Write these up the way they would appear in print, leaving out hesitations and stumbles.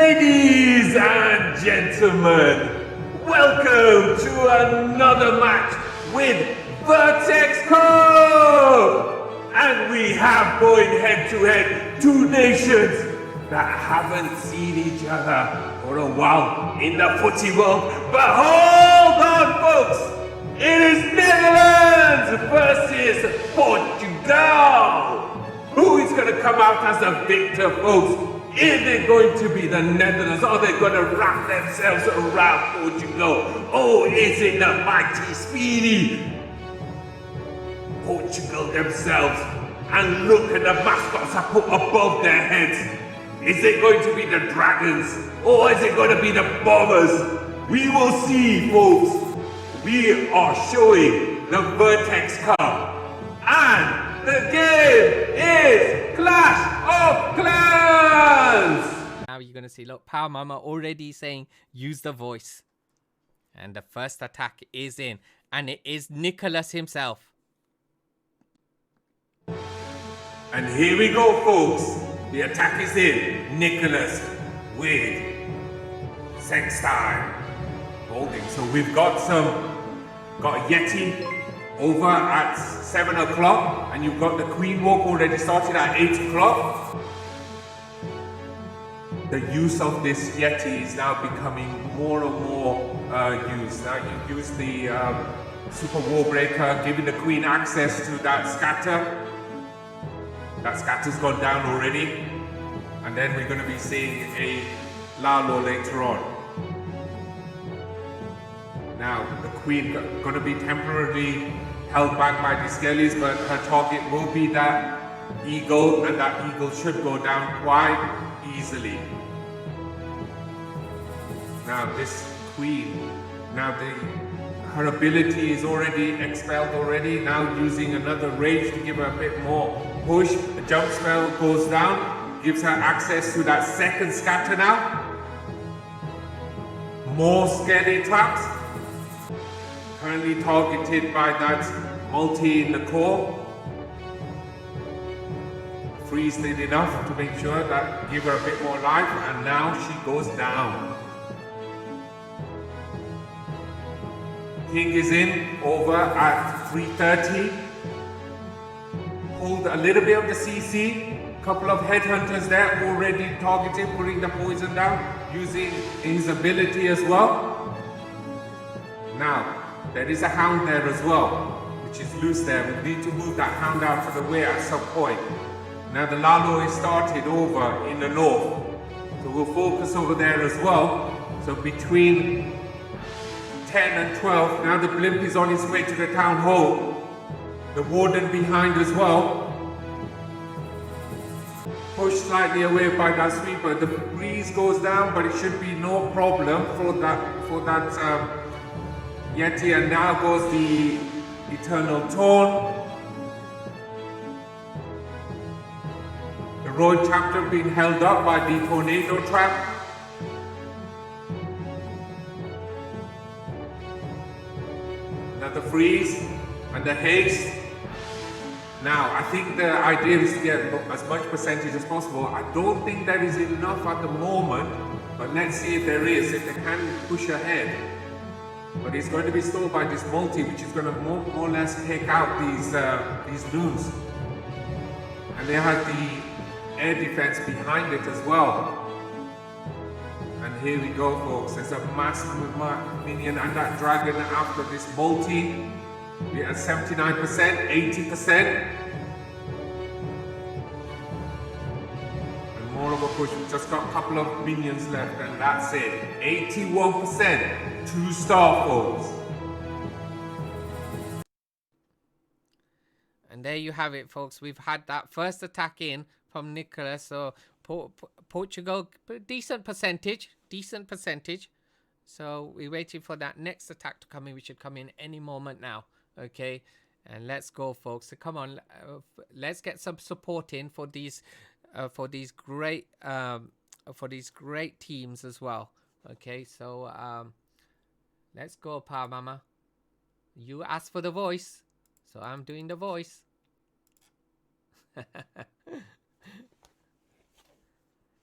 Ladies and gentlemen, welcome to another match with Vertex Cup! And we have going head to head two nations that haven't seen each other for a while in the footy world. But hold on, folks! It is Netherlands versus Portugal! Who is going to come out as the victor, folks? Is it going to be the Netherlands? Or are they going to wrap themselves around Portugal? Or is it the mighty, speedy Portugal themselves? And look at the mascots I put above their heads. Is it going to be the Dragons? Or is it going to be the Bombers? We will see, folks. We are showing the Vertex Cup. And the game is Clash of Clans! Now you're going to see, look, Power Mama already saying, use the voice. And the first attack is in. And it is Nicholas himself. And here we go, folks. The attack is in. Nicholas with Sengstein holding. So we've got a Yeti over at 7 o'clock, and you've got the Queen Walk already started at 8 o'clock. The use of this Yeti is now becoming more and more used. Now you use the Super War Breaker, giving the Queen access to that scatter. That scatter's gone down already. And then we're going to be seeing a Lalo later on. Now, the Queen going to be temporarily held back by the Skellies, but her target will be that Eagle, and that Eagle should go down quite easily. Now, this Queen, her ability is already expelled already, now using another Rage to give her a bit more push. The jump spell goes down, gives her access to that second scatter now. More Skelly attacks. Currently targeted by that multi in the core. Freeze did enough to make sure that give her a bit more life, and now she goes down. King is in over at 330. Pulled a little bit of the CC. Couple of headhunters there already targeted, putting the poison down, using his ability as well. Now, there is a hound there as well, which is loose there. We need to move that hound out of the way at some point. Now the Lalo is started over in the north, so we'll focus over there as well. So between 10 and 12, now the blimp is on its way to the town hall. The warden behind as well. Pushed slightly away by that sweeper. The breeze goes down, but it should be no problem for that Yeti, and now goes the Eternal Taunt. The Road Chapter being held up by the Tornado Trap. Another freeze and the haste. Now, I think the idea is to get as much percentage as possible. I don't think that is enough at the moment, but let's see if there is, if they can push ahead. But it's going to be stalled by this multi, which is going to more or less take out these loons. And they have the air defense behind it as well. And here we go, folks. There's a massive minion and that dragon after this multi. We're at 79%, 80%. And more of a push. We've just got a couple of minions left, and that's it. 81%. 2-star, folks. And there you have it, folks. We've had that first attack in from Nicholas. So Portugal, decent percentage. So we're waiting for that next attack to come in, which should come in any moment now. Okay, and let's go, folks. So come on, let's get some support in for these great teams as well. Okay, so let's go, Power Mama. You asked for the voice, so I'm doing the voice.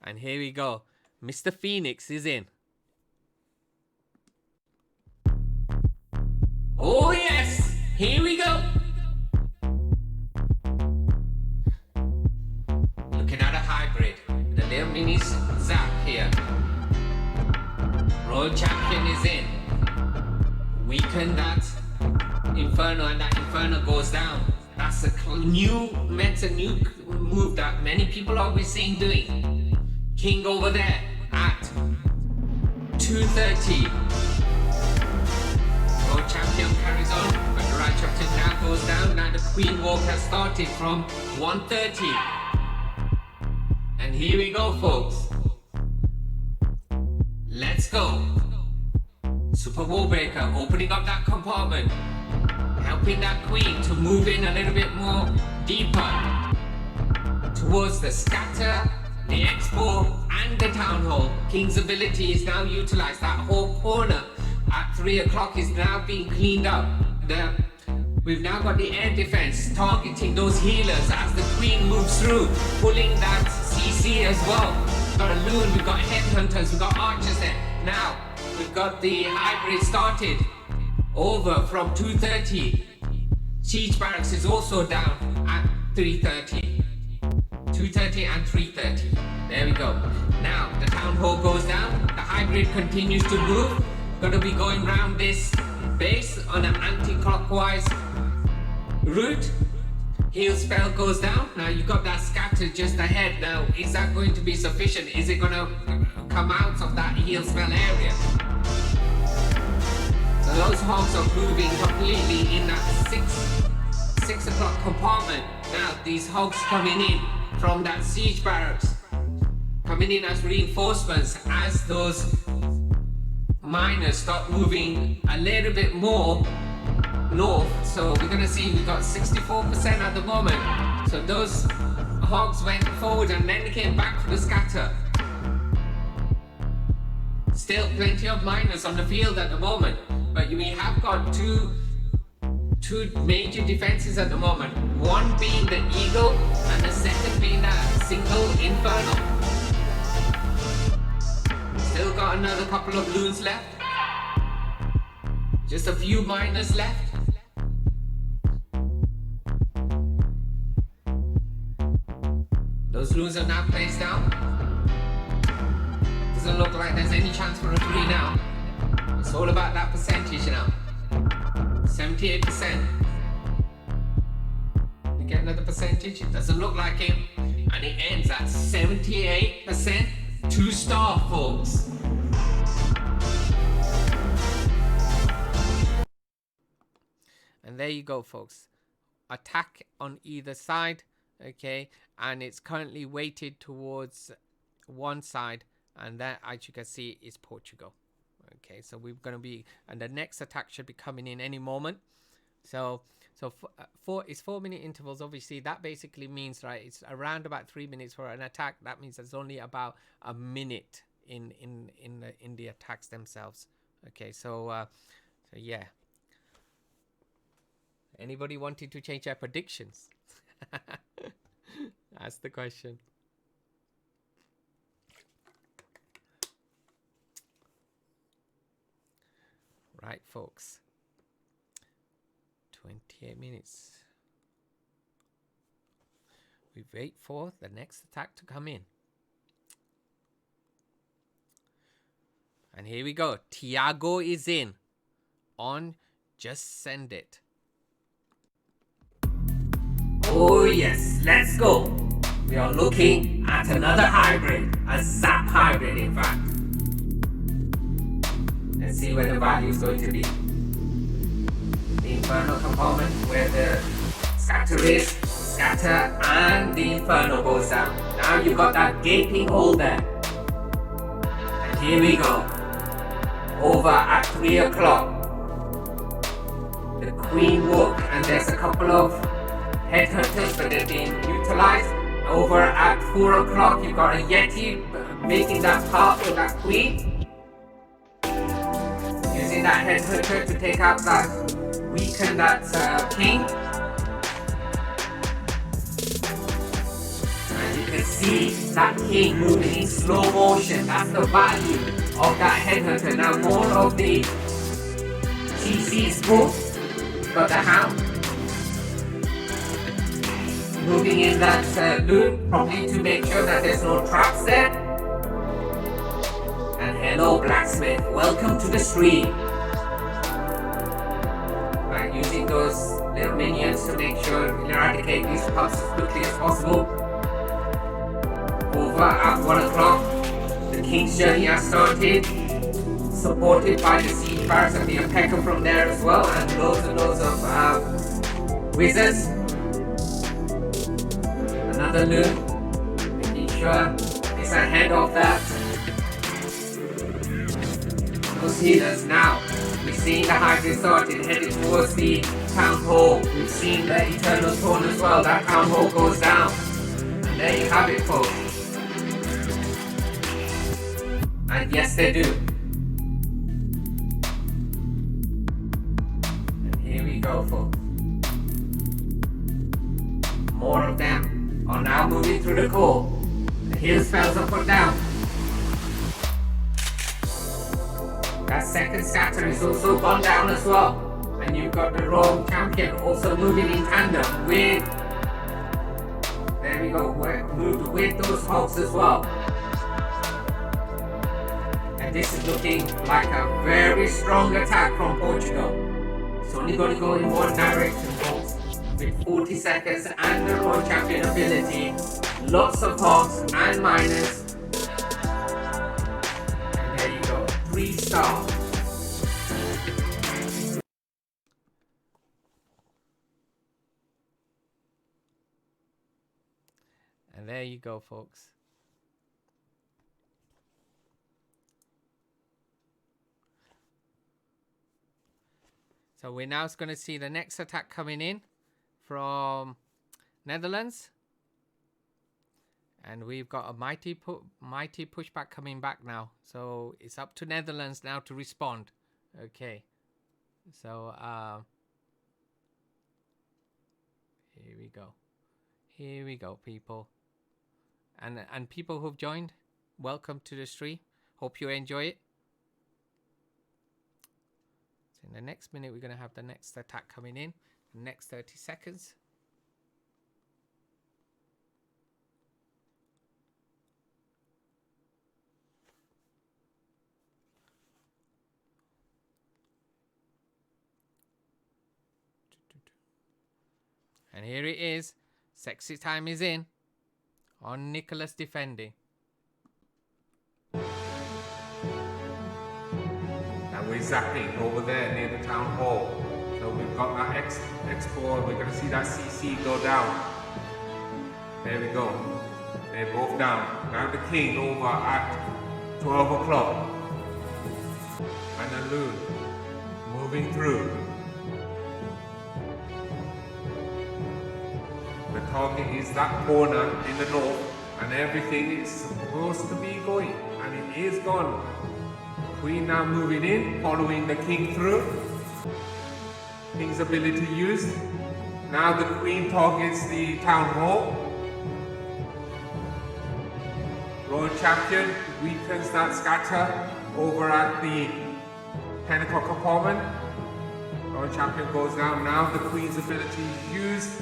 And here we go. Mr. Phoenix is in. Oh yes, here we go. Looking at a hybrid, the little mini Zap here. Royal Champion is in. Weaken that Inferno, and that Inferno goes down. That's a new move that many people are always seeing doing. King over there at 230. Royal Champion carries on, but the Right Champion now goes down. Now the Queen Walk has started from 130. And here we go, folks. Let's go. Super Wallbreaker opening up that compartment, helping that Queen to move in a little bit more deeper towards the Scatter, the Expo, and the Town Hall. King's ability is now utilized. That whole corner at 3 o'clock is now being cleaned up. We've now got the air defense targeting those healers as the Queen moves through, pulling that CC as well. We've got a Loon, we've got Headhunters, we've got Archers there. Now, we've got the hybrid started over from 230. Siege Barracks is also down at 330. 230 and 330. There we go. Now, the Town Hall goes down. The hybrid continues to move. Gonna be going round this base on an anti-clockwise route. Heal spell goes down. Now you've got that Scatter just ahead. Now, is that going to be sufficient? Is it gonna come out of that heal spell area? So those hogs are moving completely in that 6 o'clock compartment. Now these hogs coming in from that siege barracks, coming in as reinforcements as those miners start moving a little bit more north. So we're gonna see we've got 64% at the moment. So those hogs went forward and then came back for the Scatter. Still plenty of miners on the field at the moment, but we have got two major defenses at the moment. One being the Eagle and the second being that single Inferno. Still got another couple of Loons left. Just a few miners left. Those Loons are now placed down. Doesn't look like there's any chance for a 3 now. It's all about that percentage now. 78%. We get another percentage. It doesn't look like it. And it ends at 78%. 2-star, folks. And there you go, folks. Attack on either side. Okay. And it's currently weighted towards one side. And that, as you can see, is Portugal. Okay, so we're going to be, and the next attack should be coming in any moment. So it's 4-minute intervals. Obviously, that basically means, right, it's around about 3 minutes for an attack. That means there's only about a minute in the attacks themselves. Okay, so yeah. Anybody wanting to change their predictions? That's the question. Right, folks. 28 minutes. We wait for the next attack to come in. And here we go. Tiago is in. On Just Send It. Oh yes, let's go. We are looking at another hybrid. A Zap hybrid, in fact. Let's see where the value is going to be. The Inferno compartment where the Scatter is, Scatter, and the Inferno goes down. Now you've got that gaping hole there. And here we go. Over at 3 o'clock. The Queen Walk, and there's a couple of Headhunters, but they're being utilized. Over at 4 o'clock, you've got a Yeti making that path with that Queen. Using that Headhunter to take out that, weaken that King. And you can can see that king moving in slow motion. That's the value of that headhunter. Now more of the TC's moves, but the hound moving in that loop, probably to make sure that there's no traps there. And hello blacksmith, welcome to the stream. By using those little minions to make sure you eradicate these pups as quickly as possible. Over at 1 o'clock, the king's journey has started, supported by the siege barracks and the alpaca from there as well, and loads of wizards. Another loop, making sure it's ahead of that. Those healers now. We've seen the hybrid started heading towards the town hall. We've seen the eternal throne as well. That town hall goes down. And there you have it, folks. And yes, they do. And here we go, folks. More of them are now moving through the core. The heal spells are put down. That second scatter is also gone down as well. And you've got the rogue champion also moving in tandem with, there we go, moved with those hogs as well. And this is looking like a very strong attack from Portugal. It's only going to go in one direction, folks. With 40 seconds and the rogue champion ability, lots of hogs and miners. 3-star. And there you go, folks. So we're now going to see the next attack coming in from Netherlands. And we've got a mighty pushback coming back now. So it's up to Netherlands now to respond. Okay. So here we go. Here we go, people. And people who've joined, welcome to the stream. Hope you enjoy it. So in the next minute, we're going to have the next attack coming in. The next 30 seconds. And here it is. Sexy time is in. On Nicholas defending. And we're zapping over there near the town hall. So we've got that X4 and we're going to see that CC go down. There we go. They're both down. Now the king over at 12 o'clock. And the loon moving through. The target is that corner in the north, and everything is supposed to be going, and it is gone. Queen now moving in, following the king through. King's ability used. Now the queen targets the town hall. Royal champion weakens that scatter over at the 10 o'clock compartment. Royal champion goes down. Now the queen's ability is used.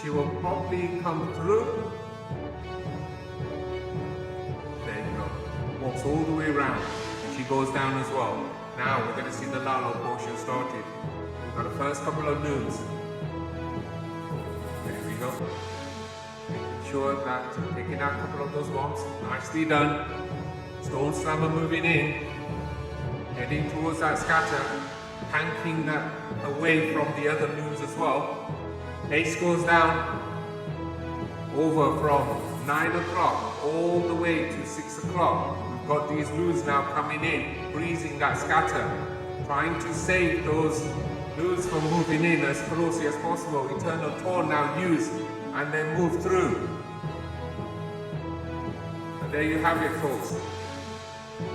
She will probably come through. There you go. Walks all the way around. She goes down as well. Now we're going to see the Lalo portion started. We've got the first couple of noons. There we go. Making sure that taking out a couple of those bombs. Nicely done. Stone Slammer moving in. Heading towards that scatter. Tanking that away from the other noons as well. Ace goes down over from 9 o'clock all the way to 6 o'clock. We've got these loons now coming in, freezing that scatter, trying to save those loons from moving in as closely as possible. Eternal Torn now used and then move through. And there you have it, folks.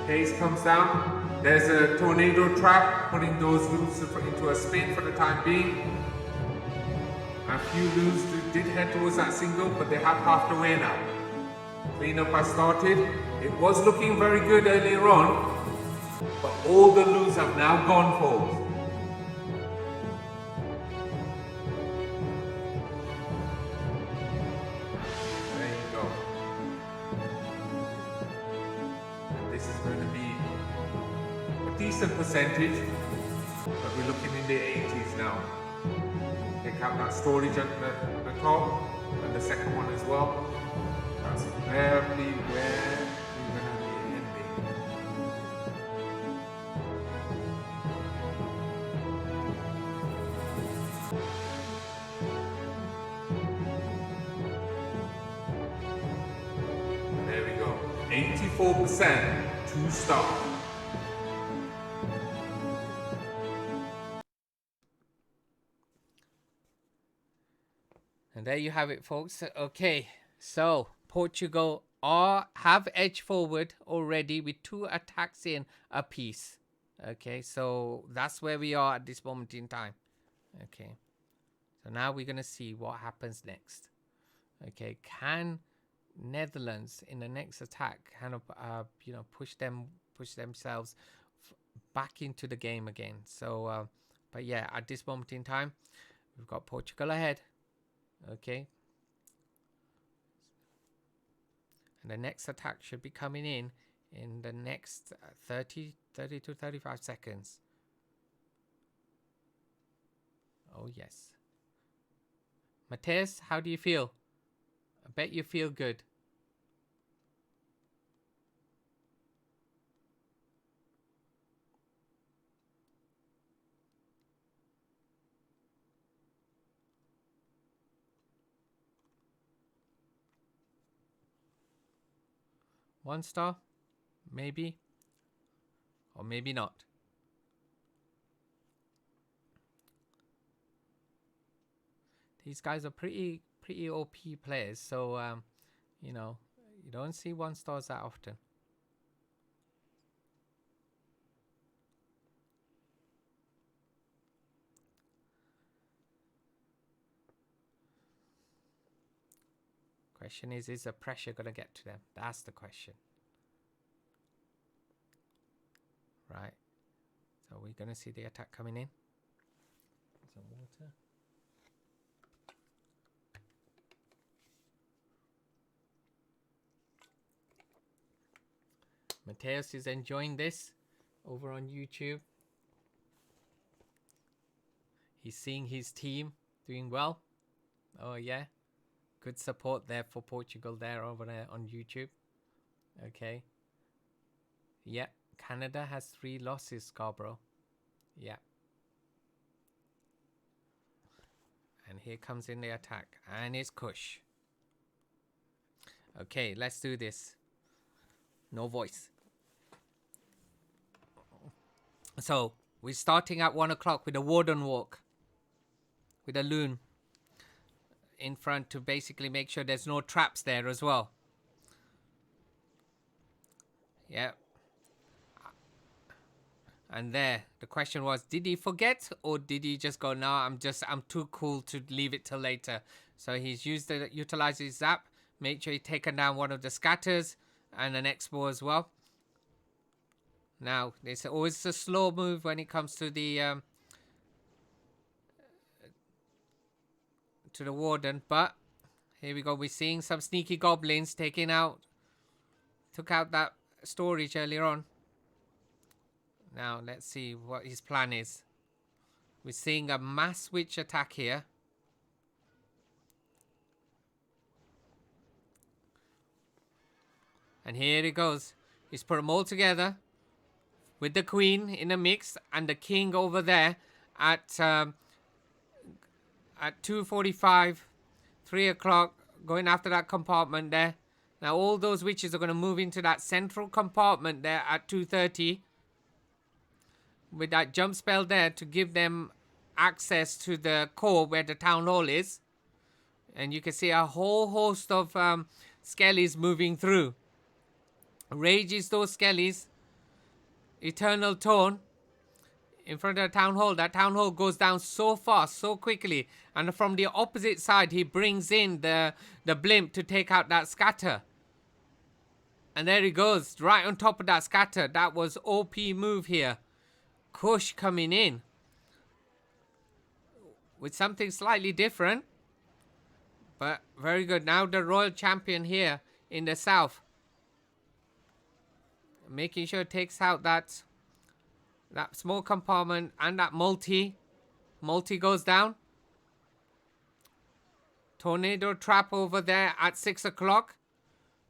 Ace comes down. There's a tornado trap, putting those loons into a spin for the time being. A few loons did head towards that single, but they have half the way now. Cleanup has started. It was looking very good earlier on, but all the loos have now gone, folks. There you go. This is going to be a decent percentage, but we're looking in the 80s now. Take out that storage at the top, and the second one as well. That's probably where we're going to be ending. There we go. 84% to start. And there you have it, folks. Okay, so Portugal have edged forward already with 2 attacks in a piece. Okay, so that's where we are at this moment in time. Okay, so now we're going to see what happens next. Okay, can Netherlands in the next attack kind of push themselves back into the game again? So but yeah, at this moment in time, we've got Portugal ahead. Okay, and the next attack should be coming in the next 30 to 35 seconds. Oh yes. Matthias, how do you feel? I bet you feel good. One star? Maybe. Or maybe not. These guys are pretty OP players, so you don't see 1 stars that often. Question is the pressure gonna get to them? That's the question. Right. So we're gonna see the attack coming in. Some water. Matthias is enjoying this over on YouTube. He's seeing his team doing well. Oh yeah. Good support there for Portugal there over there on YouTube. Okay. Yeah. Canada has 3 losses, Scarborough. Yeah. And here comes in the attack. And it's Kush. Okay, let's do this. No voice. So, we're starting at 1 o'clock with a warden walk. With a loon in front to basically make sure there's no traps there as well. Yeah. And there, the question was, did he forget or did he just go, no, I'm too cool to leave it till later. So he's utilized his zap, made sure he's taken down one of the scatters and an expo as well. Now, it's always a slow move when it comes to the warden, but here we go. We're seeing some sneaky goblins took out that storage earlier on. Now, let's see what his plan is. We're seeing a mass switch attack here. And here it goes. He's put them all together with the queen in the mix and the king over there at 2:45, 3 o'clock, going after that compartment there. Now, all those witches are going to move into that central compartment there at 2:30. With that jump spell there to give them access to the core where the town hall is. And you can see a whole host of skellies moving through. Rages those skellies. Eternal Tone in front of the town hall. That town hall goes down so fast, so quickly. And from the opposite side, he brings in the blimp to take out that scatter. And there he goes, right on top of that scatter. That was OP move here. Kush coming in with something slightly different, but very good. Now the royal champion here in the south, making sure it takes out that small compartment, and that multi goes down. Tornado trap over there at 6 o'clock.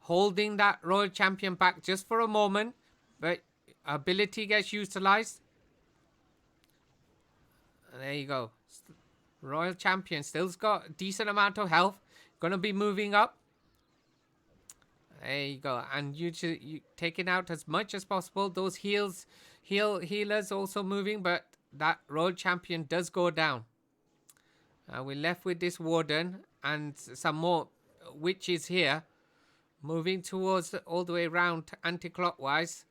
Holding that royal champion back just for a moment, but ability gets utilized. And there you go. Royal champion still's got a decent amount of health. Gonna be moving up. There you go. And you taking out as much as possible. Those healers also moving, but that royal champion does go down. We're left with this warden and some more witches here. Moving towards all the way around anti-clockwise.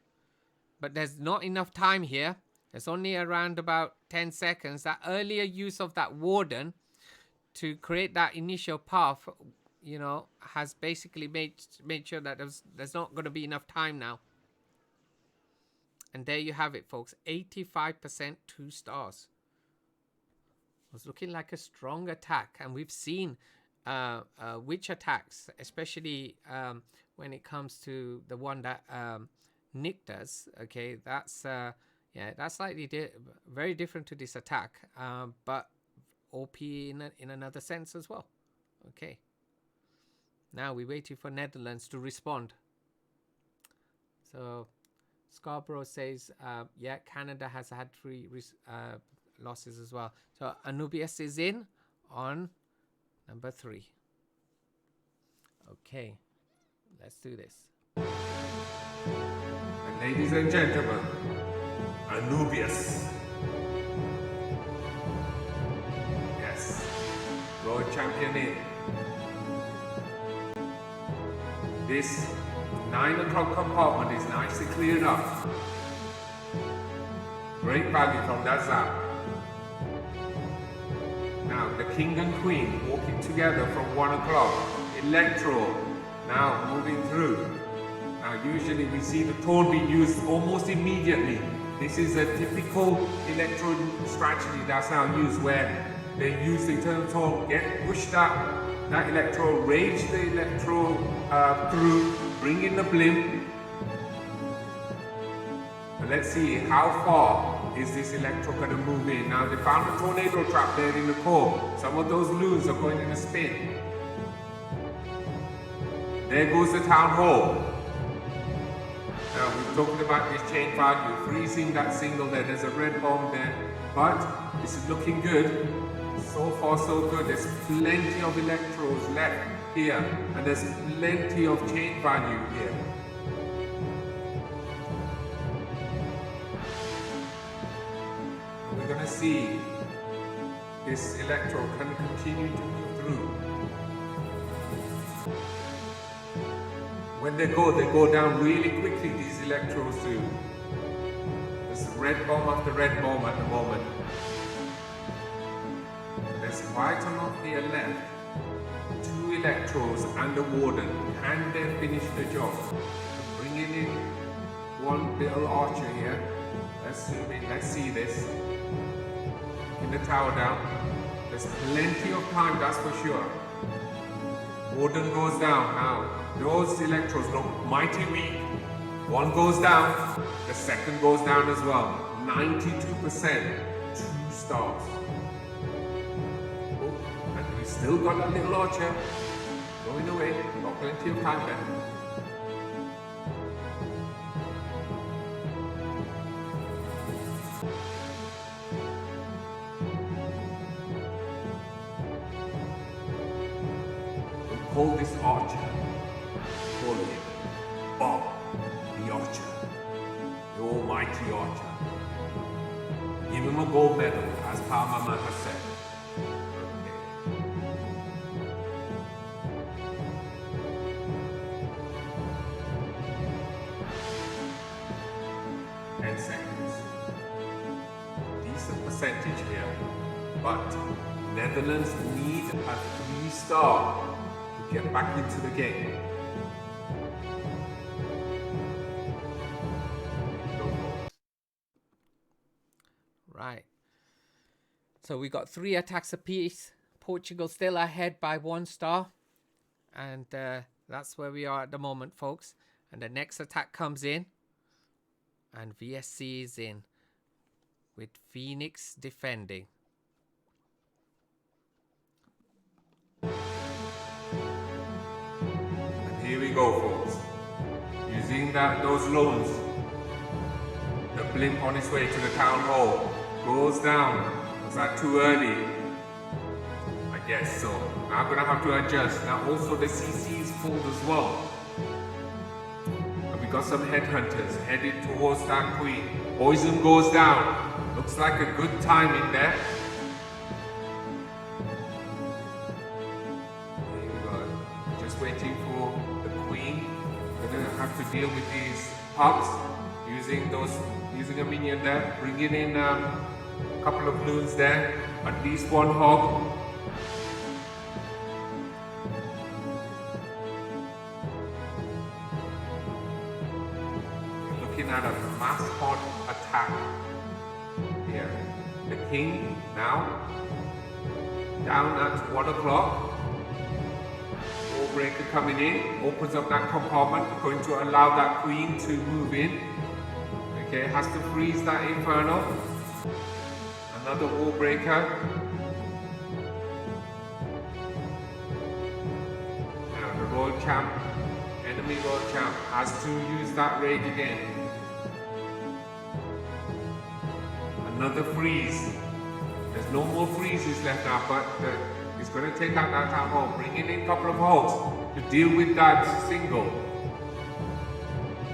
But there's not enough time here. There's only around about 10 seconds. That earlier use of that warden to create that initial path, you know, has basically made sure that there's not going to be enough time now. And there you have it, folks. 85% 2 stars. It was looking like a strong attack. And we've seen witch attacks, especially when it comes to the one that Nick does. Okay, that's that's slightly very different to this attack, but OP in another sense as well. Okay, now we're waiting for Netherlands to respond. So Scarborough says yeah, Canada has had 3 losses as well. So Anubius is in on number 3. Okay, let's do this. And ladies and gentlemen, Anubius. Yes, Royal Champion in. This 9 o'clock compartment is nicely cleared up. Great value from that zap. Now, the king and queen walking together from 1 o'clock. Electro now moving through. Now, usually we see the taunt being used almost immediately. This is a typical electro strategy that's now used, where they use the eternal taunt, push that electro, rage the electro through, bring in the blimp. And let's see how far is this electro going to move in. Now they found a tornado trap there in the core. Some of those loons are going in a spin. There goes the town hall. Now we're talking about this chain value, freezing that single there. There's a red bomb there, but this is looking good. So far so good. There's plenty of electros left here, and there's plenty of chain value here. We're gonna see this electro can continue to move through. When they go down really quickly, these electros do. There's red bomb after red bomb at the moment. There's quite enough here left. 2 electros and a warden. Can they finish the job? Bringing in one little archer here. Let's zoom in, let's see this. In the tower down. There's plenty of time, that's for sure. Warden goes down now. Those electros look mighty weak. One goes down, the second goes down as well. 92%, 2 stars. Oh, and we still got a little archer going away. Got plenty of time left. Call this archer. Call him Bob, the archer. The almighty archer. Give him a gold medal, as Pa Mama has said. Okay. 10 seconds. Decent percentage here. But Netherlands need a 3-star. Get back into the game. So we got 3 attacks apiece. Portugal still ahead by 1 star. And that's where we are at the moment, folks. And the next attack comes in. And VSC is in. With Phoenix defending. And here we go, folks. Using those loans. The blimp on its way to the town hall. Goes down. Was that too early? I guess so. Now I'm gonna have to adjust. Now also the CC is full as well. And we got some headhunters headed towards that queen. Poison goes down. Looks like a good timing there. There we go. Just waiting for the queen. We're gonna have to deal with these pups. Using a minion there. Bringing in a couple of loons there. At least 1 hog. We're looking at a mass hog attack. Here, the king now down at 1 o'clock. Warbreaker coming in, opens up that compartment, going to allow that queen to move in. Okay, has to freeze that inferno. Another warbreaker. Now the royal champ, enemy royal champ, has to use that rage again. Another freeze. There's no more freezes left now, but it's going to take out that town hall, bringing in a couple of hogs to deal with that single.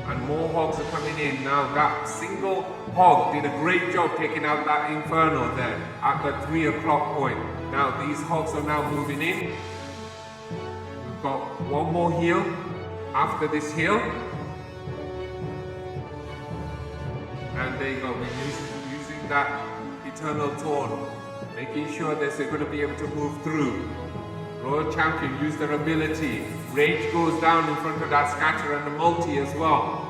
And more hogs are coming in. Now that single hog did a great job taking out that inferno there at the 3 o'clock point. Now these hogs are now moving in. We've got 1 more heal after this heal. And there you go, we're using that eternal taunt, making sure that they're going to be able to move through. Royal Champion used their ability. Rage goes down in front of that scatter and the multi as well.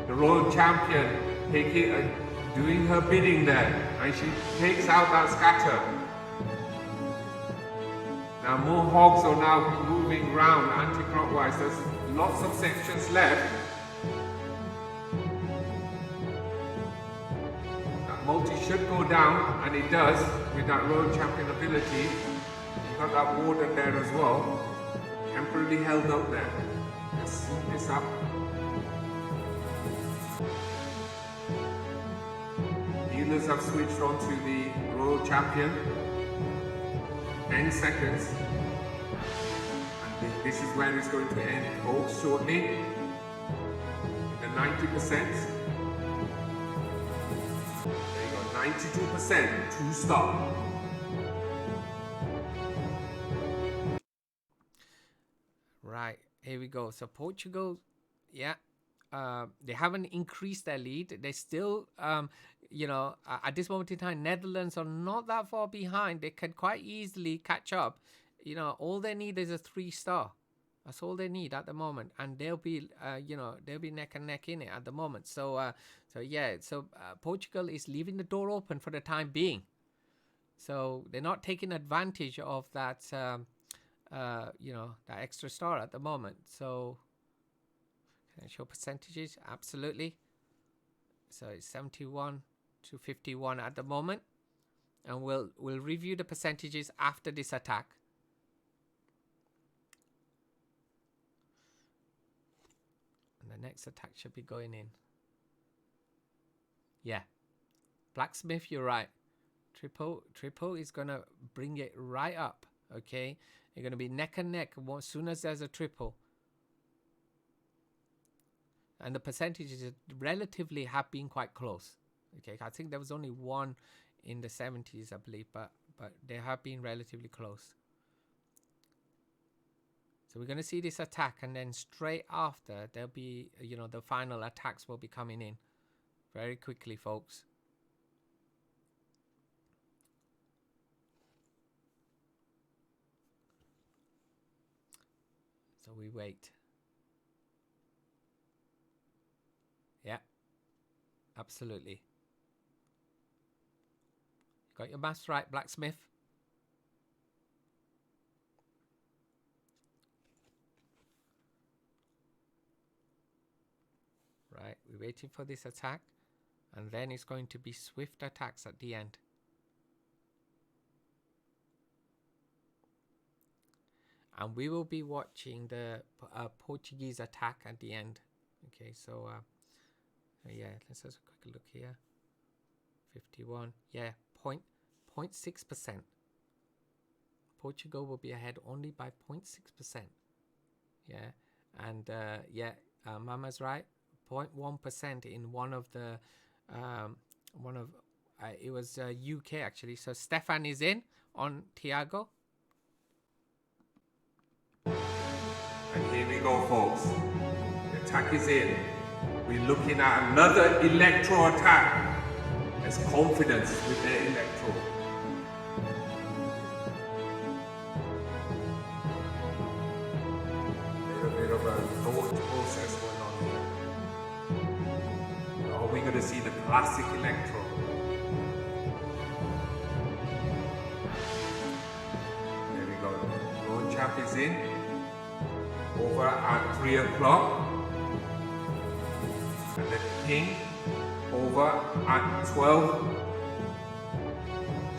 The Royal Champion doing her bidding there, and she takes out that scatter. Now more hogs are now moving round anti-clockwise. There's lots of sections left. That multi should go down, and it does with that Royal Champion ability. You've got that warden there as well, temporarily held up there. Let's swoop this up. Healers have switched on to the Royal Champion. 10 seconds. And this is where it's going to end, folks, shortly. The 90%. There you go, 92%, 2 stop. Right, here we go. So Portugal, yeah, they haven't increased their lead. They still, you know, at this moment in time, Netherlands are not that far behind. They can quite easily catch up. You know, all they need is a 3-star. That's all they need at the moment, and they'll be, you know, they'll be neck and neck in it at the moment. So, Portugal is leaving the door open for the time being. So they're not taking advantage of that. You know, that extra star at the moment. So can I show percentages? Absolutely. So it's 71 to 51 at the moment, and we'll review the percentages after this attack. And the next attack should be going in. Yeah, Blacksmith, you're right. Triple is gonna bring it right up. Okay, you're going to be neck and neck as soon as there's a triple. And the percentages relatively have been quite close. Okay, I think there was only one in the 70s, I believe, but they have been relatively close. So we're going to see this attack, and then straight after, there'll be, you know, the final attacks will be coming in very quickly, folks. So we wait. Yeah, absolutely. Got your maths right, blacksmith. Right, we're waiting for this attack. And then it's going to be swift attacks at the end. And we will be watching the Portuguese attack at the end. Okay, so yeah, let's have a quick look here. 51, yeah, 0.6%. Portugal will be ahead only by 0.6%. Yeah, and yeah, Mama's right. 0.1% in one of the it was UK actually. So Stefan is in on Thiago. And here we go, folks. The attack is in. We're looking at another electro attack. There's confidence with their electro. A little bit of a thought process going on here. Are we going to see the classic electro? There we go. Lone chap is in. Over at 3 o'clock. And the king over at 12.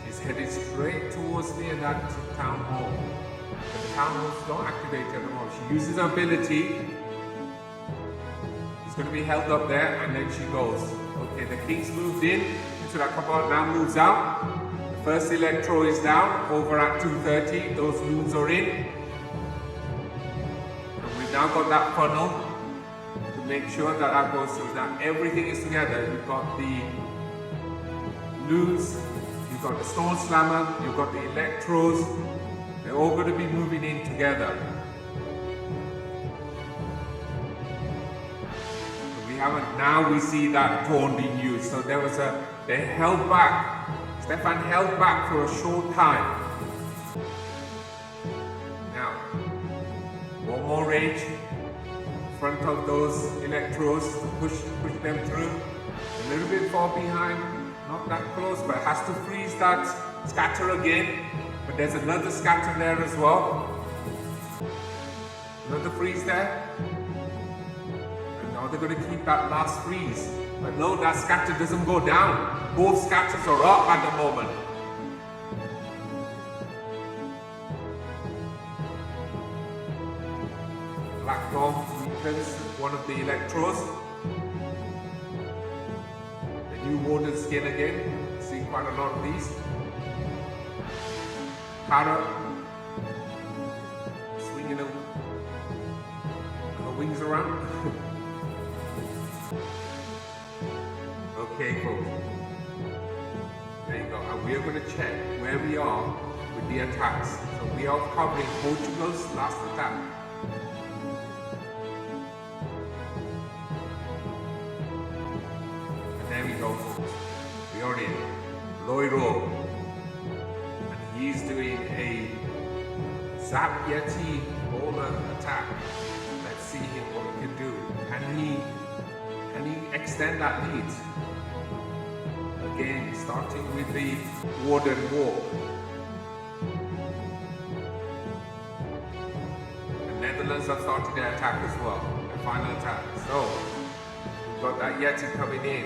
She's headed straight towards the town hall. The town halls don't activate at the moment. She uses her ability. She's going to be held up there and then she goes. Okay, the king's moved in into that compound, now moves out. The first electro is down over at 2:30. Those loons are in. Now got that funnel to make sure that that goes through. Now everything is together. You've got the loons, you've got the stone slammer, you've got the electros. They're all going to be moving in together. So we haven't. Now we see that pawn being used. So there was they held back. Stefan held back for a short time. One more rage in front of those electrodes to push them through. A little bit far behind, not that close, but has to freeze that scatter again. But there's another scatter there as well. Another freeze there. And now they're going to keep that last freeze. But no, that scatter doesn't go down. Both scatters are up at the moment. Black Dog weakens one of the electros. The new Warden skin again. See quite a lot of these. Para swinging her wings around. Okay, folks. There you go. And we are going to check where we are with the attacks. So we are covering Portugal's last attack. There we go, folks. We are in Loiro. And he's doing a Zap Yeti bowler attack. Let's see him what he can do. Can he extend that lead? Again, starting with the Warden Walk. The Netherlands have started their attack as well. Their final attack. So we've got that Yeti coming in.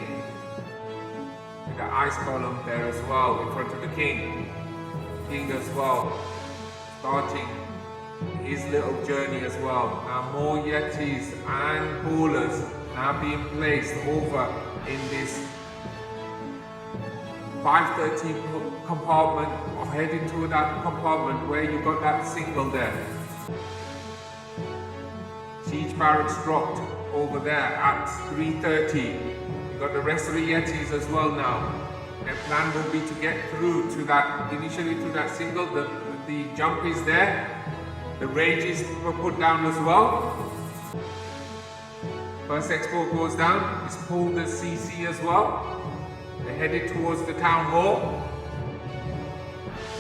The ice column there as well in front of the king as well, starting his little journey as well. Now more Yetis and bowlers now being placed over in this 513 compartment, or heading to that compartment where you got that single there. Siege barracks dropped over there at 3:30. You got the rest of the Yetis as well now. Their plan will be to get through to that, initially to that single. The jump is there. The rages were put down as well. First export goes down. It's pulled the CC as well. They're headed towards the town hall.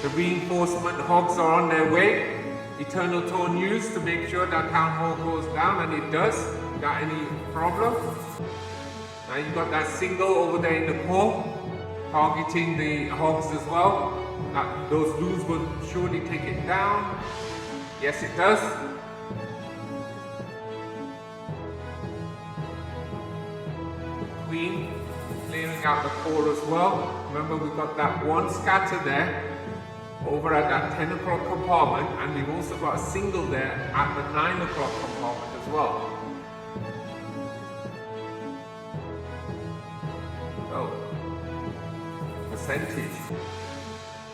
The reinforcement hogs are on their way. Eternal Tone used to make sure that town hall goes down, and it does. Got any problem? Now you got that single over there in the core. targeting the hogs as well. Those loos will surely take it down. Yes, it does. Queen clearing out the core as well. Remember, we've got that one scatter there over at that 10 o'clock compartment, and we've also got a single there at the 9 o'clock compartment as well. So, percentage.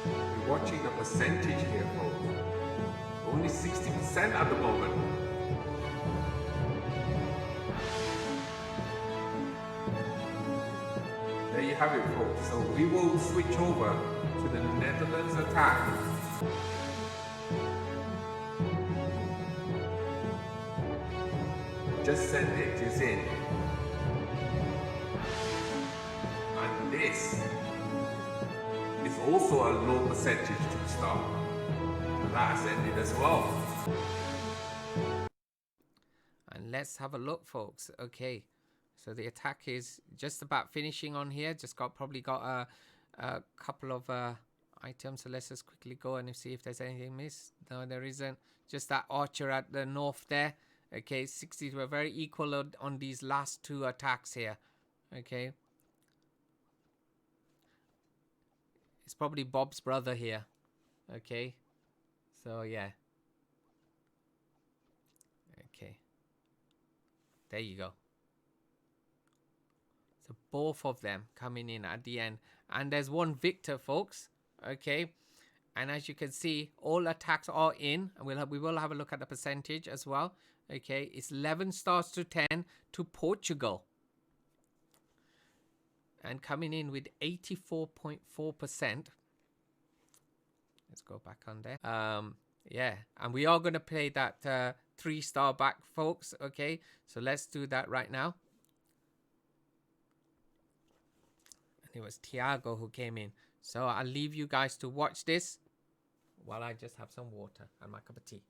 We're watching the percentage here, folks. Only 60% at the moment. There you have it, folks. So we will switch over to the Netherlands attack. Just send it is in. And this is also a low percentage to start. And that has ended as well. And let's have a look, folks. Okay. So the attack is just about finishing on here. Just probably got a couple of items. So let's just quickly go and see if there's anything missed. No, there isn't. Just that archer at the north there. Okay, 60s were very equal on these last two attacks here. Okay. It's probably Bob's brother here. Okay. So yeah. Okay. There you go. So both of them coming in at the end. And there's one victor, folks. Okay. And as you can see, all attacks are in. And we will have a look at the percentage as well. Okay. It's 11 stars to 10 to Portugal. And coming in with 84.4%. Let's go back on there. Yeah. And we are going to play that 3-star back, folks. Okay. So let's do that right now. It was Tiago who came in. So I'll leave you guys to watch this while I just have some water and my cup of tea.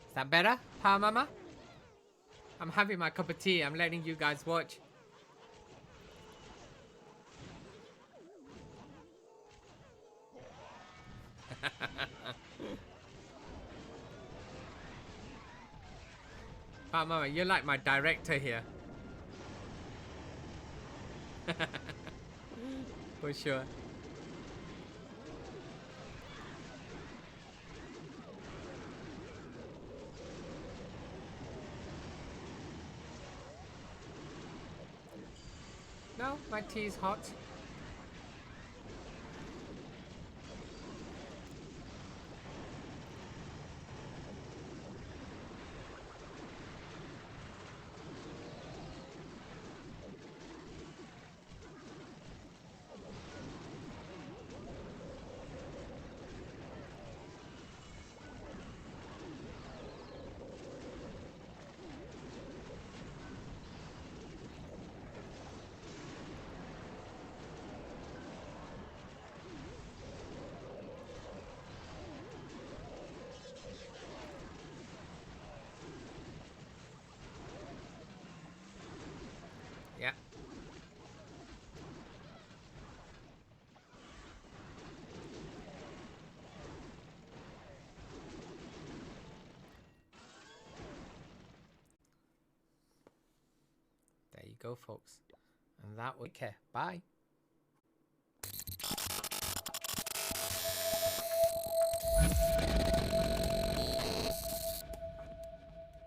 Is that better, Power Mama? I'm having my cup of tea. I'm letting you guys watch. Power Mama, you're like my director here. For sure. No, my tea is hot. go, folks. And that would care. Bye.